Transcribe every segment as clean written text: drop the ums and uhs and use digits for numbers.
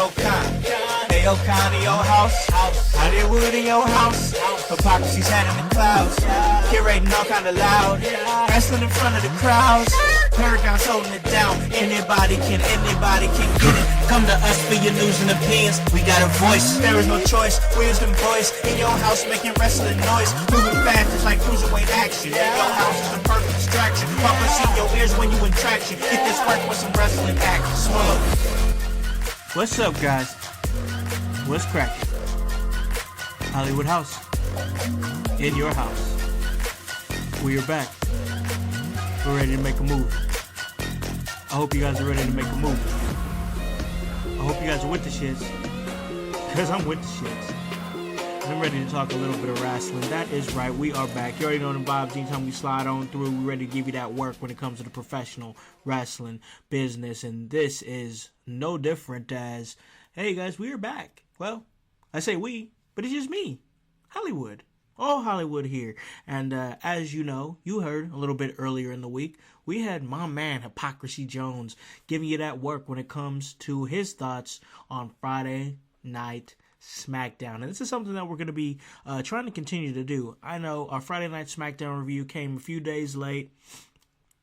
O'Connor. Hey O'Connor, your house. Hollywood in your house. Hypocrisy's head in the clouds. Curating all kind of loud. Wrestling in front of the crowds. Paragon's holding it down. Anybody can get it. Come to us for your news and opinions. We got a voice. There is no choice. Wisdom voice in your house making wrestling noise. Moving fast, it's like cruiserweight action. In your house is a perfect distraction. Pop us in your ears when you in traction. Get this work with some wrestling action. Swallow. What's up, guys? What's cracking? Hollywood House. In your house. We are back. We're ready to make a move. I hope you guys are ready to make a move. I hope you guys are with the shits. Because I'm with the shits. I'm ready to talk a little bit of wrestling. That is right. We are back. You already know the vibes. Anytime we slide on through, we're ready to give you that work when it comes to the professional wrestling business. And this is no different as, hey guys, we are back. Well, I say we, but it's just me. Hollywood. All Hollywood here. And as you know, you heard a little bit earlier in the week, we had my man Hypocrisy Jones giving you that work when it comes to his thoughts on Friday Night SmackDown. And this is something that we're going to be trying to continue to do. I know our Friday Night SmackDown review came a few days late.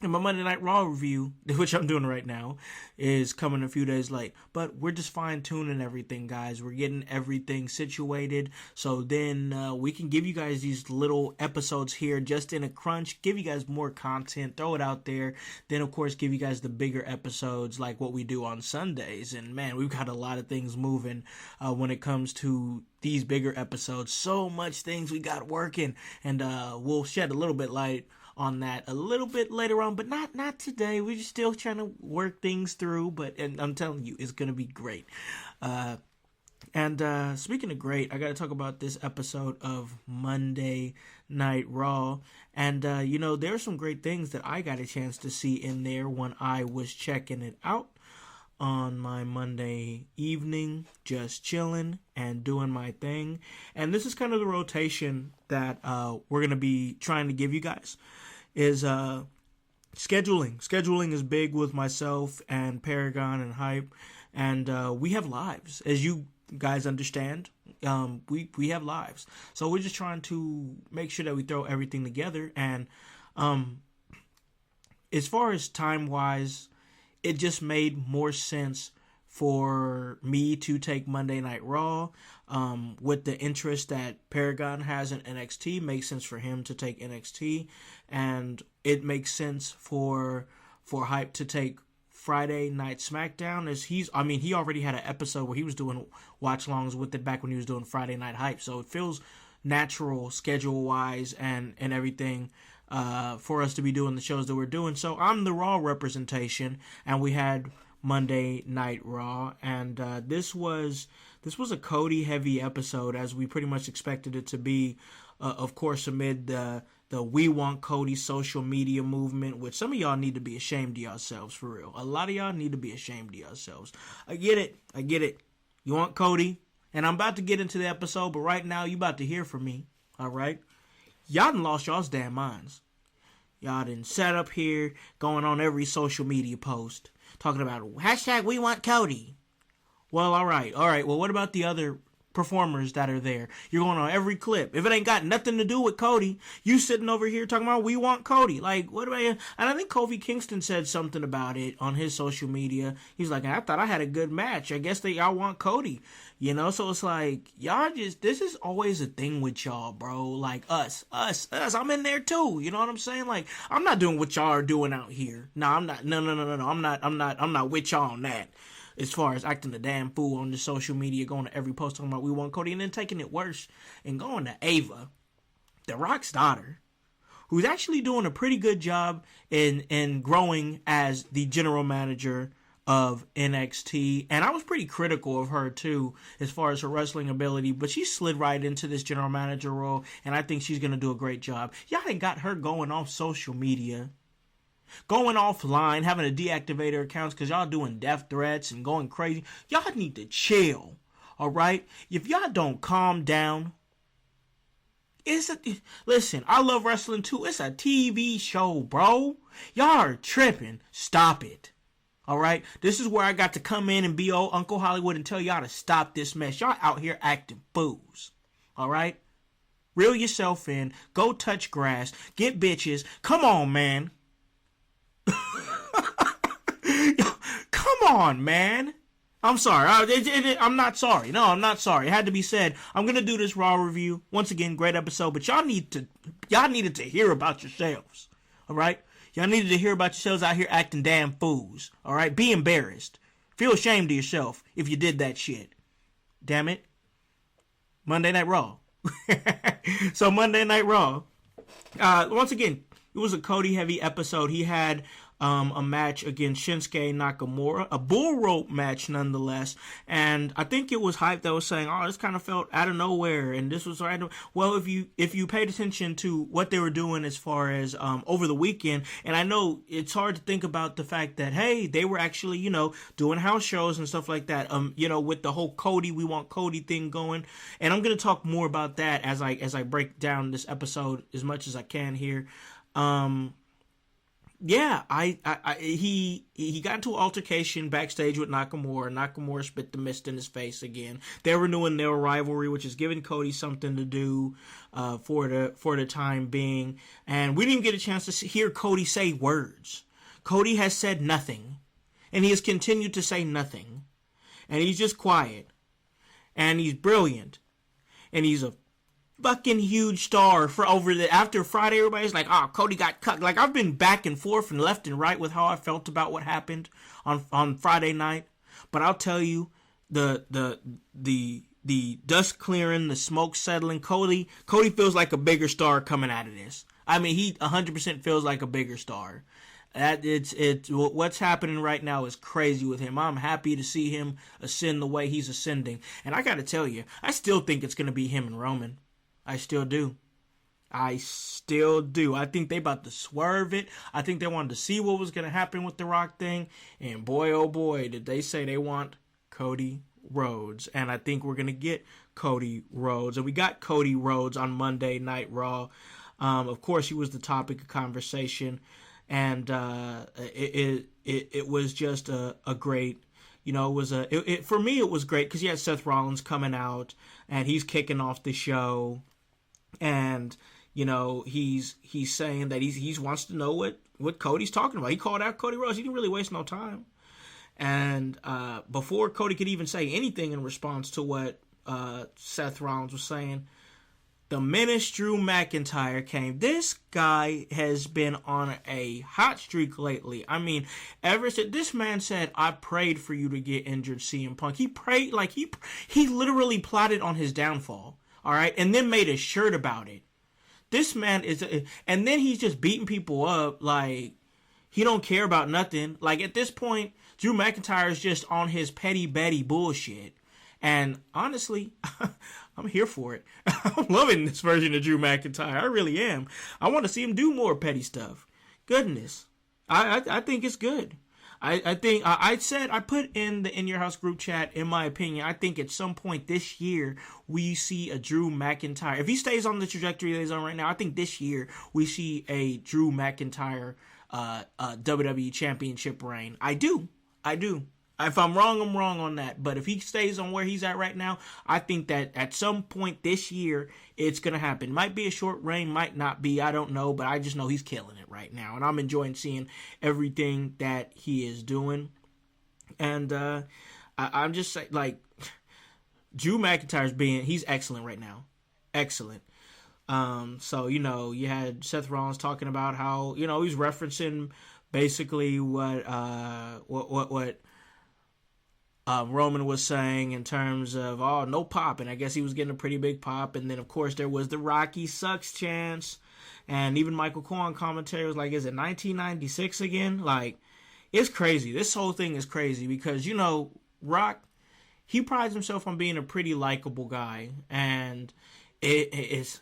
And my Monday Night Raw review, which I'm doing right now, is coming a few days late. But we're just fine-tuning everything, guys. We're getting everything situated. So then we can give you guys these little episodes here just in a crunch. Give you guys more content. Throw it out there. Then, of course, give you guys the bigger episodes like what we do on Sundays. And, man, we've got a lot of things moving when it comes to these bigger episodes. So much things we got working. And we'll shed a little bit light on that a little bit later on, but not today. We're just still trying to work things through, and I'm telling you, it's going to be great. And speaking of great, I got to talk about this episode of Monday Night Raw. And, there are some great things that I got a chance to see in there when I was checking it out on my Monday evening, just chilling and doing my thing. And this is kind of the rotation that we're going to be trying to give you guys. Is scheduling. Scheduling is big with myself and Paragon and Hype, and we have lives, as you guys understand. We have lives, so we're just trying to make sure that we throw everything together. And as far as time wise, it just made more sense for me to take Monday Night Raw. With the interest that Paragon has in NXT, makes sense for him to take NXT, and it makes sense for Hype to take Friday Night SmackDown, as he already had an episode where he was doing watch-alongs with it back when he was doing Friday Night Hype, so it feels natural schedule-wise and everything for us to be doing the shows that we're doing. So I'm the Raw representation, and we had Monday Night Raw, and this was a Cody heavy episode, as we pretty much expected it to be, of course, amid the We Want Cody social media movement, which some of y'all need to be ashamed of yourselves, for real. A lot of y'all need to be ashamed of yourselves. I get it. You want Cody, and I'm about to get into the episode, but right now you about to hear from me, all right? Y'all done lost y'all's damn minds. Y'all done sat up here going on every social media post talking about hashtag We Want Cody. Well, all right. Well, what about the other performers that are there? You're going on every clip. If it ain't got nothing to do with Cody, you sitting over here talking about We Want Cody. Like, what about you? And I think Kofi Kingston said something about it on his social media. He's like, I thought I had a good match. I guess y'all want Cody. So it's like, y'all just, this is always a thing with y'all, bro. Like, us. I'm in there too. You know what I'm saying? Like, I'm not doing what y'all are doing out here. No, I'm not. No. I'm not with y'all on that. As far as acting a damn fool on the social media, going to every post talking about We Want Cody, and then taking it worse and going to Ava, The Rock's daughter, who's actually doing a pretty good job in growing as the general manager of NXT. And I was pretty critical of her too, as far as her wrestling ability, but she slid right into this general manager role, and I think she's going to do a great job. Y'all ain't got her going off social media, going offline, having to deactivate her accounts because y'all doing death threats and going crazy. Y'all need to chill, all right? If y'all don't calm down, listen, I love wrestling too. It's a TV show, bro. Y'all are tripping. Stop it. All right, this is where I got to come in and be old Uncle Hollywood and tell y'all to stop this mess. Y'all out here acting fools. All right, reel yourself in. Go touch grass. Get bitches. Come on, man. Come on, man. I'm sorry. I'm not sorry. No, I'm not sorry. It had to be said. I'm gonna do this Raw review once again. Great episode, but y'all needed to hear about yourselves. All right. Y'all needed to hear about yourselves out here acting damn fools. All right? Be embarrassed. Feel ashamed of yourself if you did that shit. Damn it. Monday Night Raw. So Monday Night Raw. Once again, it was a Cody heavy episode. He had a match against Shinsuke Nakamura, a bull rope match nonetheless, and I think it was hype that was saying, oh, this kind of felt out of nowhere, and this was random. Well, if you paid attention to what they were doing as far as over the weekend, and I know it's hard to think about the fact that, hey, they were actually, doing house shows and stuff like that, with the whole Cody, We Want Cody thing going, and I'm going to talk more about that as I break down this episode as much as I can here. Yeah, he got into an altercation backstage with Nakamura. Nakamura spit the mist in his face again. They're renewing their rivalry, which is giving Cody something to do for the time being. And we didn't get a chance to hear Cody say words. Cody has said nothing, and he has continued to say nothing. And he's just quiet, and he's brilliant, and he's a fucking huge star for after Friday. Everybody's like, oh, Cody got cut. Like, I've been back and forth and left and right with how I felt about what happened on Friday night, but I'll tell you, the dust clearing, the smoke settling, Cody feels like a bigger star coming out of this. I mean, he 100% feels like a bigger star. It's what's happening right now is crazy with him. I'm happy to see him ascend the way he's ascending, and I got to tell you, I still think it's gonna be him and Roman. I still do. I think they about to swerve it. I think they wanted to see what was going to happen with the Rock thing. And boy, oh boy, did they say they want Cody Rhodes. And I think we're going to get Cody Rhodes. And we got Cody Rhodes on Monday Night Raw. Of course, he was the topic of conversation. And it was just a great... for me, it was great because you had Seth Rollins coming out and he's kicking off the show, and he's saying that he wants to know what Cody's talking about. He called out Cody Rhodes. He didn't really waste no time, and before Cody could even say anything in response to what Seth Rollins was saying, the minute Drew McIntyre came, this guy has been on a hot streak lately. I mean, ever since this man said, I prayed for you to get injured, CM Punk. He prayed, like he literally plotted on his downfall, all right, and then made a shirt about it. This man and then he's just beating people up like he don't care about nothing. Like, at this point, Drew McIntyre is just on his petty Betty bullshit. And honestly, I'm here for it. I'm loving this version of Drew McIntyre. I really am. I want to see him do more petty stuff. Goodness. I think it's good. I think I put in the In Your House group chat, in my opinion, I think at some point this year we see a Drew McIntyre. If he stays on the trajectory that he's on right now, I think this year we see a Drew McIntyre WWE Championship reign. I do. If I'm wrong, I'm wrong on that. But if he stays on where he's at right now, I think that at some point this year, it's going to happen. Might be a short reign, might not be. I don't know. But I just know he's killing it right now. And I'm enjoying seeing everything that he is doing. And I'm just saying, like, Drew McIntyre's he's excellent right now. Excellent. So, you had Seth Rollins talking about how, he's referencing basically what Roman was saying in terms of, no pop, and I guess he was getting a pretty big pop, and then of course there was the Rocky sucks chance, and even Michael Cole on commentary was like, is it 1996 again? Like, it's crazy. This whole thing is crazy because, Rock, he prides himself on being a pretty likable guy, and he's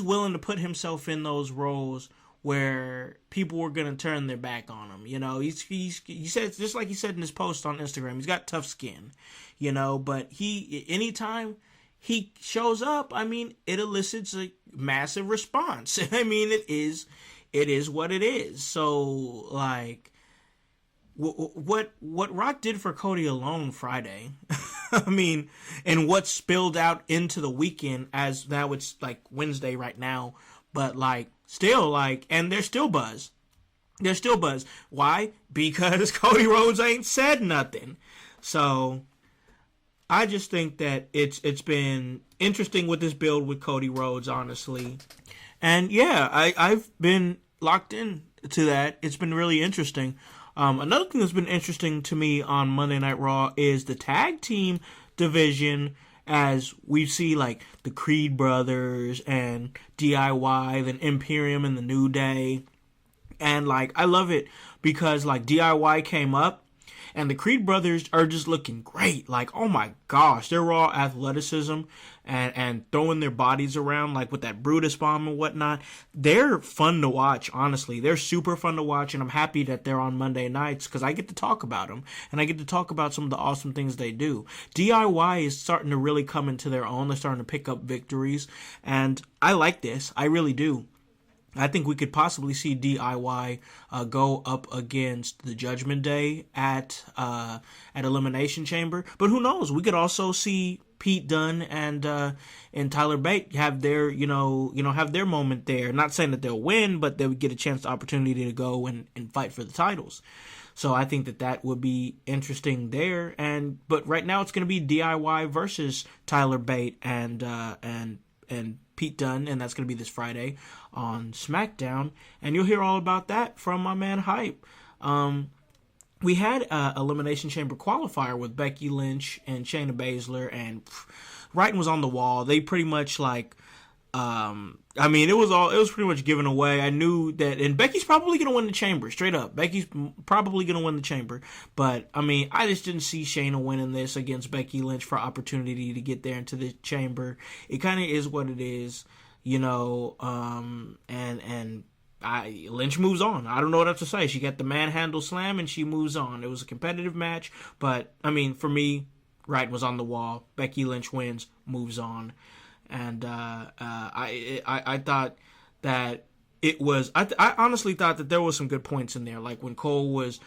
willing to put himself in those roles where people were going to turn their back on him. He said, just like he said in his post on Instagram, he's got tough skin, but anytime he shows up, I mean, it elicits a massive response. I mean, it is what it is. So, like, what Rock did for Cody alone Friday, I mean, and what spilled out into the weekend, as now it's like Wednesday right now, but like still like, and there's still buzz. There's still buzz. Why? Because Cody Rhodes ain't said nothing. So I just think that it's been interesting with this build with Cody Rhodes, honestly. And yeah, I've been locked in to that. It's been really interesting. Another thing that's been interesting to me on Monday Night Raw is the tag team division, as we see like the Creed brothers and DIY, then Imperium and the New Day. And like, I love it because like DIY came up and the Creed brothers are just looking great. Like, oh my gosh, their raw athleticism and throwing their bodies around, like with that Brutus bomb and whatnot. They're fun to watch, honestly. They're super fun to watch, and I'm happy that they're on Monday nights because I get to talk about them, and I get to talk about some of the awesome things they do. DIY is starting to really come into their own. They're starting to pick up victories, and I like this. I really do. I think we could possibly see DIY go up against the Judgment Day at Elimination Chamber, but who knows? We could also see Pete Dunne and Tyler Bate have their have their moment there. Not saying that they'll win, but they would get a chance, the opportunity to go and fight for the titles. So I think that would be interesting there. But right now it's going to be DIY versus Tyler Bate and Pete Dunne, and that's going to be this Friday on SmackDown, and you'll hear all about that from my man Hype. We had Elimination Chamber qualifier with Becky Lynch and Shayna Baszler, and writing was on the wall. They pretty much like, it was pretty much given away. I knew that, and Becky's probably going to win the Chamber, straight up. Becky's probably going to win the Chamber, but I just didn't see Shayna winning this against Becky Lynch for opportunity to get there into the Chamber. It kind of is what it is, Lynch moves on. I don't know what else to say. She got the manhandle slam and she moves on. It was a competitive match, but for me, right was on the wall. Becky Lynch wins, moves on. And I thought that it was. I honestly thought that there was some good points in there, like when Cole was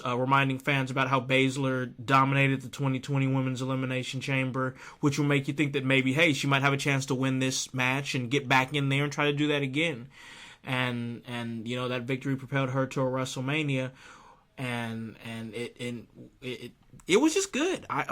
reminding fans about how Baszler dominated the 2020 Women's Elimination Chamber, which will make you think that maybe, hey, she might have a chance to win this match and get back in there and try to do that again. And that victory propelled her to a WrestleMania, and it was just good. I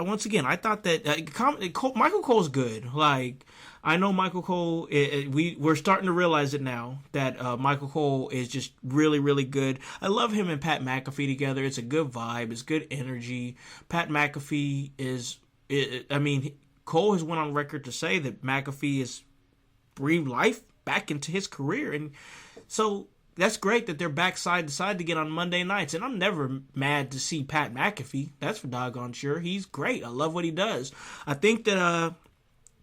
thought that Michael Cole's good. Like, I know Michael Cole. We're starting to realize it now that Michael Cole is just really, really good. I love him and Pat McAfee together. It's a good vibe. It's good energy. Pat McAfee Cole has went on record to say that McAfee has breathed life back into his career, and so that's great that they're back side to side again on Monday nights. And I'm never mad to see Pat McAfee. That's for doggone sure. He's great. I love what he does. I think that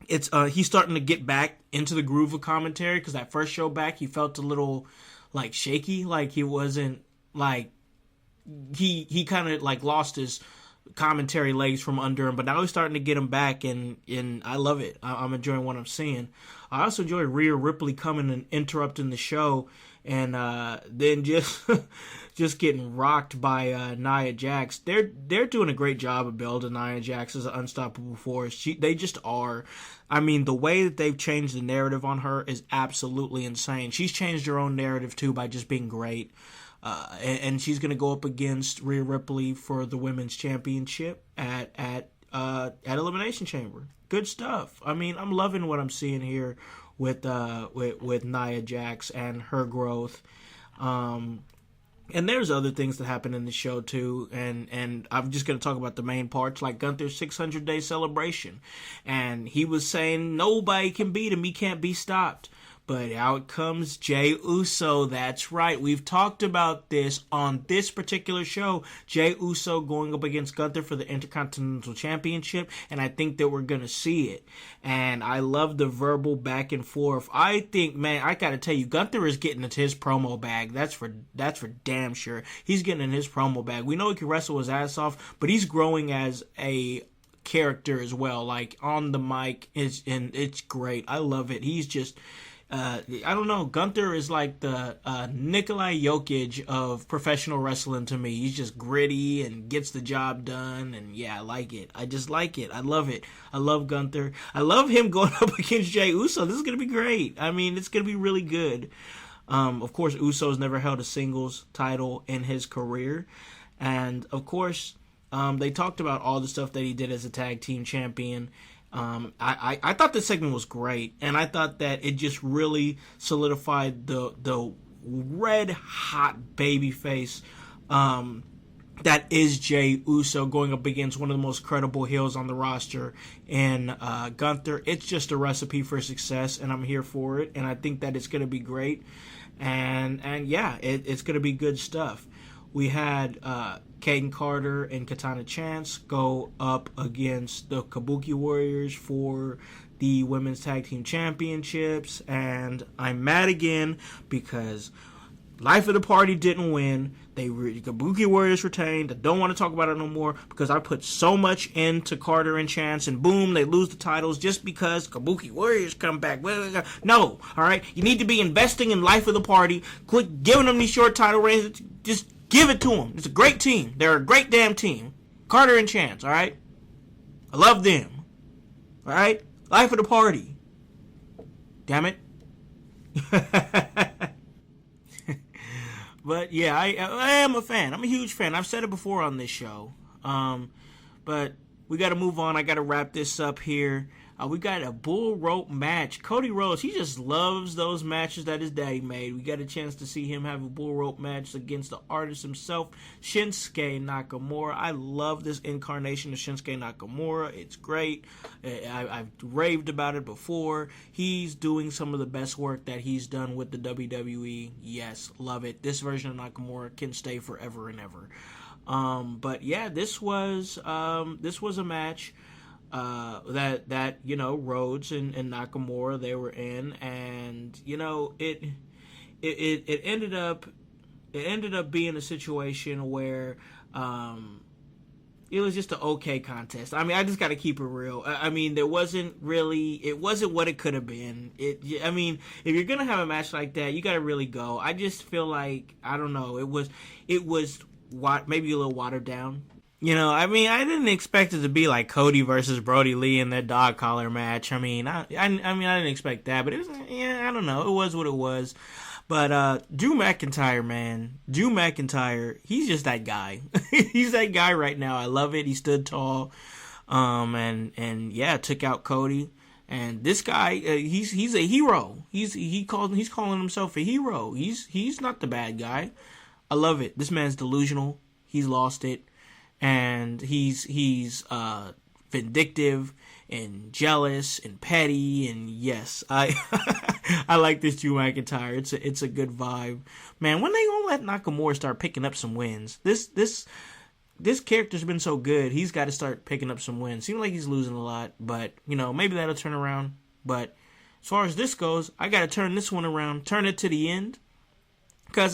he's starting to get back into the groove of commentary, because that first show back he felt a little like shaky, like he wasn't like he kind of like lost his commentary legs from under him, but now he's starting to get him back, and I love it. I'm enjoying what I'm seeing. I also enjoy Rhea Ripley coming and interrupting the show, and then just getting rocked by Nia Jax. They're doing a great job of building Nia Jax as an unstoppable force. They just are. The way that they've changed the narrative on her is absolutely insane. She's changed her own narrative too by just being great. And she's going to go up against Rhea Ripley for the Women's Championship at Elimination Chamber. Good stuff. I'm loving what I'm seeing here with Nia Jax and her growth. And there's other things that happen in the show too, and I'm just going to talk about the main parts, like Gunther's 600-day celebration. And he was saying, nobody can beat him, he can't be stopped. But out comes Jey Uso. That's right. We've talked about this on this particular show. Jey Uso going up against Gunther for the Intercontinental Championship. And I think that we're going to see it. And I love the verbal back and forth. I think, man, I got to tell you, Gunther is getting into his promo bag. That's for damn sure. He's getting in his promo bag. We know he can wrestle his ass off, but he's growing as a character as well. Like on the mic, it's great. I love it. He's just... I don't know. Gunther is like the Nikolai Jokic of professional wrestling to me. He's just gritty and gets the job done. And yeah, I like it. I just like it. I love it. I love Gunther. I love him going up against Jey Uso. This is going to be great. I mean, it's going to be really good. Of course, Uso's never held a singles title in his career. And of course, they talked about all the stuff that he did as a tag team champion. I thought this segment was great, and I thought that it just really solidified the red hot baby face that is Jey Uso going up against one of the most credible heels on the roster in Gunther. It's just a recipe for success, and I'm here for it, and I think that it's going to be great, and yeah, it's going to be good stuff. We had Kaden Carter and Katana Chance go up against the Kabuki Warriors for the Women's Tag Team Championships. And I'm mad again because Life of the Party didn't win. Kabuki Warriors retained. I don't want to talk about it no more because I put so much into Carter and Chance, and boom, they lose the titles just because Kabuki Warriors come back. No, all right? You need to be investing in Life of the Party. Quit giving them these short title reigns. Just give it to them. It's a great team. They're a great damn team. Carter and Chance, all right? I love them. All right? Life of the Party. Damn it. But yeah, I am a fan. I'm a huge fan. I've said it before on this show. But we got to move on. I got to wrap this up here. We got a bull rope match. Cody Rhodes, he just loves those matches that his daddy made. We got a chance to see him have a bull rope match against the artist himself, Shinsuke Nakamura. I love this incarnation of Shinsuke Nakamura. It's great. I've raved about it before. He's doing some of the best work that he's done with the WWE. Yes, love it. This version of Nakamura can stay forever and ever. But yeah, this was a match that you know, Rhodes and Nakamura, they were in, and you know, it ended up being a situation where it was just an okay contest. I mean, I just got to keep it real. I mean, it wasn't what it could have been. I mean, if you're gonna have a match like that, you got to really go. I just feel like, I don't know, it was maybe a little watered down. You know, I mean, I didn't expect it to be like Cody versus Brody Lee in that dog collar match. I mean, I didn't expect that, but it was, yeah, I don't know. It was what it was. But Drew McIntyre, man, he's just that guy. He's that guy right now. I love it. He stood tall, and yeah, took out Cody. And this guy, he's a hero. He's calling himself a hero. He's not the bad guy. I love it. This man's delusional. He's lost it. And he's vindictive and jealous and petty, and yes, I I like this Drew McIntyre. It's a good vibe, man. When they gonna let Nakamura start picking up some wins? This character's been so good. He's got to start picking up some wins. Seems like he's losing a lot, but you know, maybe that'll turn around. But as far as this goes, I got to turn this one around, turn it to the end. Because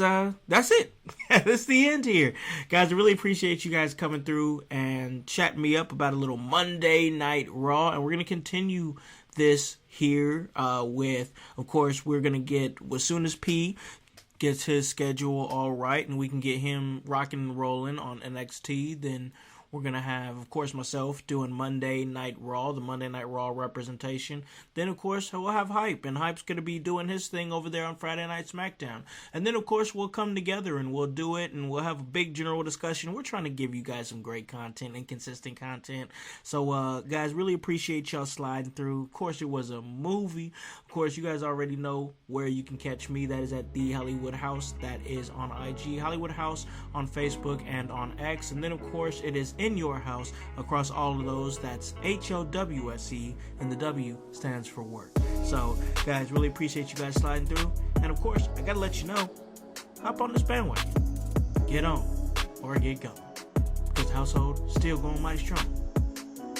that's it. That's the end here. Guys, I really appreciate you guys coming through and chatting me up about a little Monday Night Raw. And we're going to continue this here with, of course, we're going to get, as soon as P gets his schedule all right and we can get him rocking and rolling on NXT, then we're going to have, of course, myself doing Monday Night Raw, the Monday Night Raw representation. Then, of course, we'll have Hype, and Hype's going to be doing his thing over there on Friday Night SmackDown. And then, of course, we'll come together and we'll do it, and we'll have a big general discussion. We're trying to give you guys some great content and consistent content. So, guys, really appreciate y'all sliding through. Of course, it was a movie. Of course, you guys already know where you can catch me. That is at The Hollywood House. That is on IG, Hollywood House on Facebook and on X. And then, of course, it is in your house across all of those. That's HOWSE, and the W stands for work. So, guys, really appreciate you guys sliding through. And, of course, I got to let you know, hop on this bandwagon. Get on or get gone. Because the household still going mighty strong.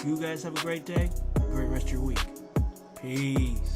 You guys have a great day. Great rest of your week. Peace.